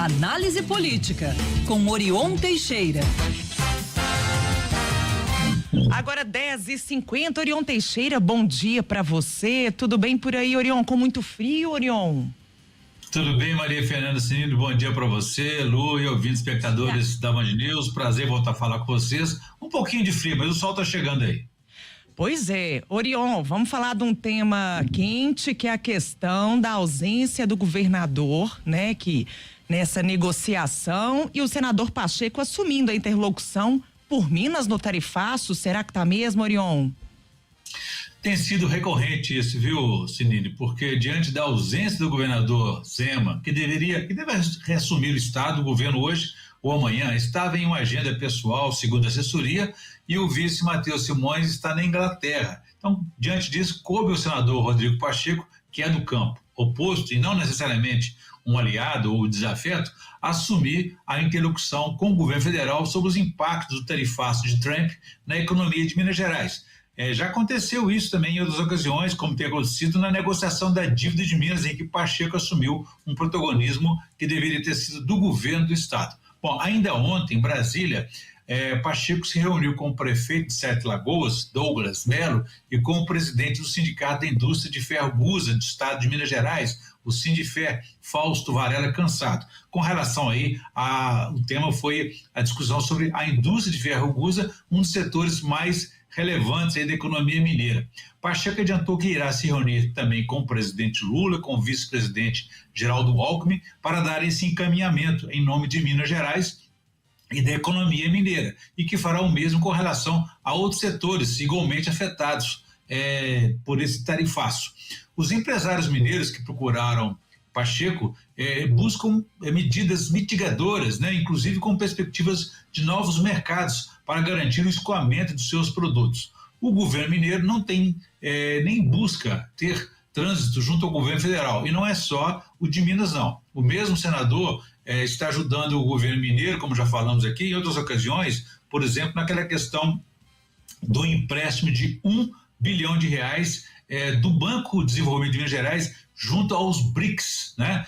Análise política, com Orion Teixeira. Agora 10h50, Orion Teixeira, bom dia pra você. Tudo bem por aí, Orion? Com muito frio, Orion? Tudo bem, Maria Fernanda Cinido, bom dia para você, Lu e ouvintes espectadores da Band News, prazer voltar a falar com vocês. Um pouquinho de frio, mas o sol tá chegando aí. Pois é, Orion, vamos falar de um tema quente, que é a questão da ausência do governador, né, que nessa negociação, e o senador Pacheco assumindo a interlocução por Minas no tarifaço. Será que tá mesmo, Orion? Tem sido recorrente isso, viu, Cinido? Porque diante da ausência do governador Zema, que deve reassumir o estado, o governo hoje ou amanhã, estava em uma agenda pessoal, segundo a assessoria, e o vice Matheus Simões está na Inglaterra. Então, diante disso, coube ao senador Rodrigo Pacheco, que é do campo oposto e não necessariamente um aliado ou desafeto, assumir a interlocução com o governo federal sobre os impactos do tarifaço de Trump na economia de Minas Gerais. Já aconteceu isso também em outras ocasiões, como tem acontecido na negociação da dívida de Minas, em que Pacheco assumiu um protagonismo que deveria ter sido do governo do estado. Bom, ainda ontem, em Brasília, Pacheco se reuniu com o prefeito de Sete Lagoas, Douglas Melo, e com o presidente do Sindicato da Indústria de Ferro Gusa do estado de Minas Gerais, o Sindifer, Fausto Varela Cansado. Com relação aí, o tema foi a discussão sobre a indústria de ferro Gusa, um dos setores mais relevantes aí da economia mineira. Pacheco adiantou que irá se reunir também com o presidente Lula, com o vice-presidente Geraldo Alckmin, para dar esse encaminhamento em nome de Minas Gerais e da economia mineira, e que fará o mesmo com relação a outros setores igualmente afetados por esse tarifaço. Os empresários mineiros que procuraram Pacheco buscam medidas mitigadoras, né, inclusive com perspectivas de novos mercados para garantir o escoamento dos seus produtos. O governo mineiro não tem nem busca ter trânsito junto ao governo federal, e não é só o de Minas, não. O mesmo senador está ajudando o governo mineiro, como já falamos aqui em outras ocasiões, por exemplo, naquela questão do empréstimo de R$1 bilhão do Banco de Desenvolvimento de Minas Gerais junto aos BRICS, né?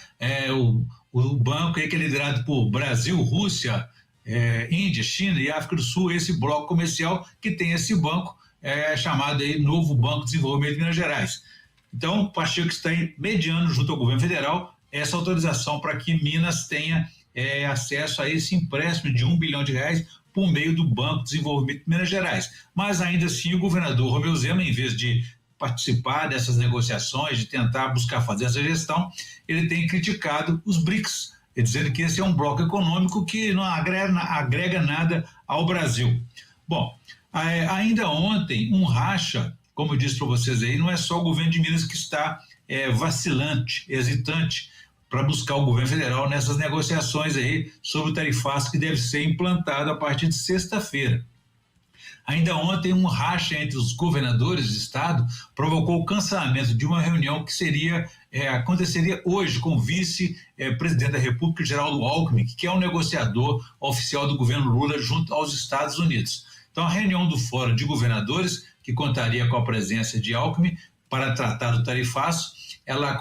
O banco aí que é liderado por Brasil, Rússia, Índia, China e África do Sul, esse bloco comercial que tem esse banco chamado aí Novo Banco de Desenvolvimento de Minas Gerais. Então, o Pacheco está mediando junto ao governo federal essa autorização para que Minas tenha acesso a esse empréstimo de R$1 bilhão por meio do Banco de Desenvolvimento de Minas Gerais. Mas ainda assim o governador Romeu Zema, em vez de participar dessas negociações, de tentar buscar fazer essa gestão, ele tem criticado os BRICS, dizendo que esse é um bloco econômico que não agrega nada ao Brasil. Bom, ainda ontem um racha, como eu disse para vocês aí, não é só o governo de Minas que está vacilante, hesitante para buscar o governo federal nessas negociações aí sobre o tarifaço que deve ser implantado a partir de sexta-feira. Ainda ontem, um racha entre os governadores de estado provocou o cancelamento de uma reunião que aconteceria hoje com o vice-presidente da República, Geraldo Alckmin, que é o negociador oficial do governo Lula junto aos Estados Unidos. Então, a reunião do Fórum de Governadores, que contaria com a presença de Alckmin para tratar do tarifaço, ela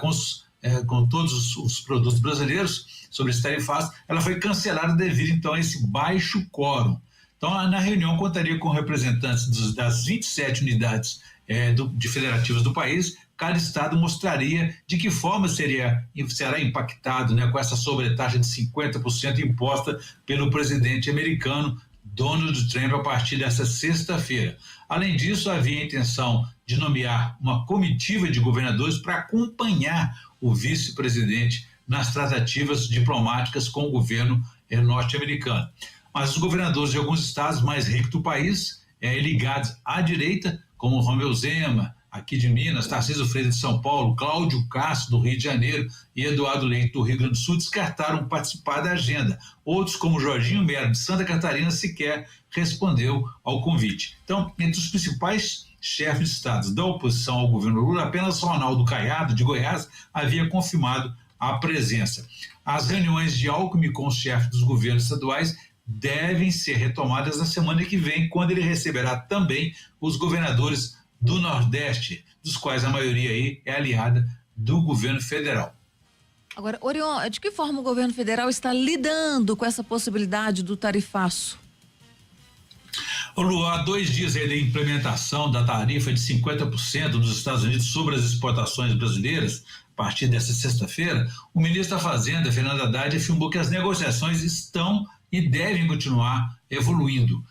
com todos os produtos brasileiros sobre esse tarifaço, ela foi cancelada devido então a esse baixo quórum. Então, na reunião contaria com representantes das 27 unidades de federativas do país. Cada estado mostraria de que forma será impactado, né, com essa sobretaxa de 50% imposta pelo presidente americano Donald Trump a partir dessa sexta-feira. Além disso, havia a intenção de nomear uma comitiva de governadores para acompanhar o vice-presidente nas tratativas diplomáticas com o governo norte-americano. Mas os governadores de alguns estados mais ricos do país, ligados à direita, como Romeu Zema, aqui de Minas, Tarcísio Freitas de São Paulo, Cláudio Castro, do Rio de Janeiro, e Eduardo Leite, do Rio Grande do Sul, descartaram participar da agenda. Outros, como Jorginho Melo, de Santa Catarina, sequer respondeu ao convite. Então, entre os principais chefes de estados da oposição ao governo Lula, apenas Ronaldo Caiado, de Goiás, havia confirmado a presença. As reuniões de Alckmin com os chefes dos governos estaduais devem ser retomadas na semana que vem, quando ele receberá também os governadores do Nordeste, dos quais a maioria aí é aliada do governo federal. Agora, Orion, de que forma o governo federal está lidando com essa possibilidade do tarifaço? Ô Lu, há 2 dias aí da implementação da tarifa de 50% dos Estados Unidos sobre as exportações brasileiras, a partir dessa sexta-feira, o ministro da Fazenda, Fernando Haddad, afirmou que as negociações estão e devem continuar evoluindo.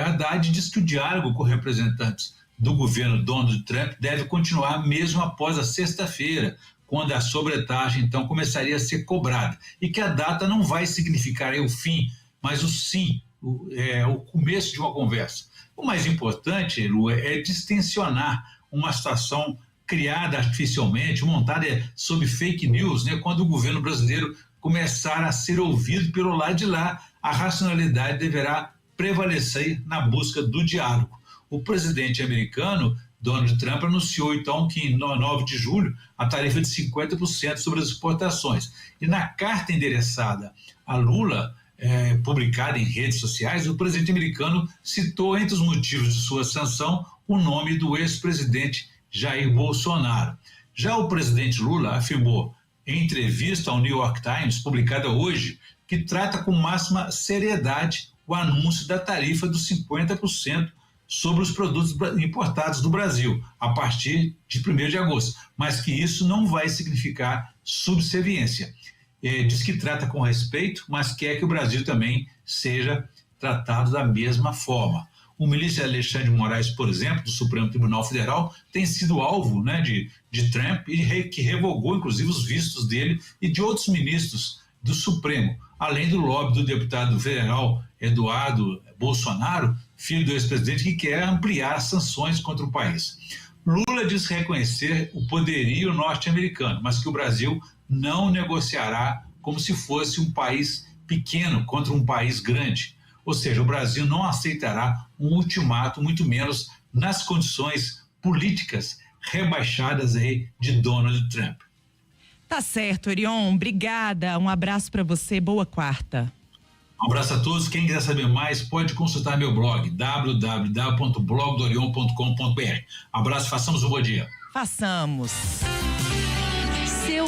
Haddad diz que o diálogo com representantes do governo Donald Trump deve continuar mesmo após a sexta-feira, quando a sobretaxa então começaria a ser cobrada, e que a data não vai significar o fim, mas o sim, o começo de uma conversa. O mais importante, Lu, é distensionar uma situação criada artificialmente, montada sob fake news, né? Quando o governo brasileiro começar a ser ouvido pelo lado de lá, a racionalidade deverá prevalecer na busca do diálogo. O presidente americano, Donald Trump, anunciou então que em 9 de julho a tarifa de 50% sobre as exportações. E na carta endereçada a Lula, publicada em redes sociais, o presidente americano citou entre os motivos de sua sanção o nome do ex-presidente Jair Bolsonaro. Já o presidente Lula afirmou em entrevista ao New York Times, publicada hoje, que trata com máxima seriedade o anúncio da tarifa dos 50% sobre os produtos importados do Brasil, a partir de 1º de agosto, mas que isso não vai significar subserviência. Diz que trata com respeito, mas quer que o Brasil também seja tratado da mesma forma. O ministro Alexandre de Moraes, por exemplo, do Supremo Tribunal Federal, tem sido alvo, né, de Trump, e que revogou, inclusive, os vistos dele e de outros ministros do Supremo, além do lobby do deputado federal Eduardo Bolsonaro, filho do ex-presidente, que quer ampliar as sanções contra o país. Lula diz reconhecer o poderio norte-americano, mas que o Brasil não negociará como se fosse um país pequeno contra um país grande. Ou seja, o Brasil não aceitará um ultimato, muito menos nas condições políticas rebaixadas aí de Donald Trump. Tá certo, Orion. Obrigada. Um abraço para você. Boa quarta. Um abraço a todos. Quem quiser saber mais, pode consultar meu blog, www.blogdorion.com.br. Abraço, façamos um bom dia. Façamos.